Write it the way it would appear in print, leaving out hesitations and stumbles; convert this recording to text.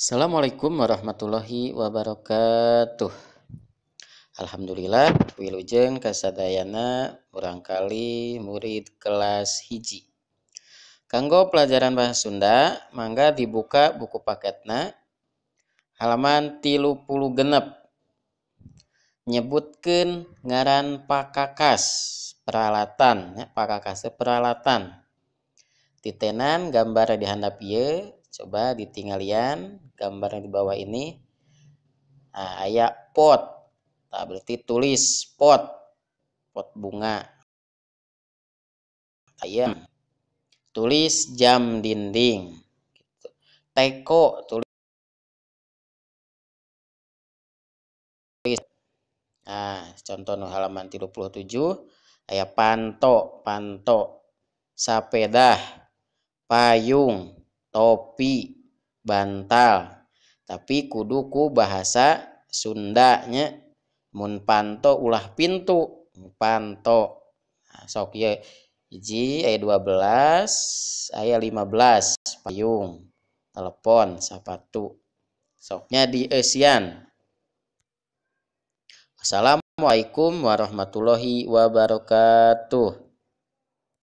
Assalamualaikum warahmatullahi wabarakatuh. Alhamdulillah wilujeng kasadayana urangkali murid kelas hiji. Kanggo pelajaran bahasa Sunda, mangga dibuka buku paketna halaman 36. Nyebutkeun ngaran pakakas peralatan, pakakas peralatan. Titenan gambar di handap ieu, coba ditinggalian gambar yang di bawah ini. Nah, aya pot. Nah, berarti tulis pot bunga. Aya tulis jam dinding. Teko tulis. Nah, contoh halaman 37 aya panto, sapedah, payung, topi, bantal. Tapi kudu ku bahasa Sundanya. Mun panto ulah pintu, panto. Nah, sok ye hiji aya 12, aya 15 payung, telepon, sapatu. Soknya dieusian. Assalamualaikum warahmatullahi wabarakatuh.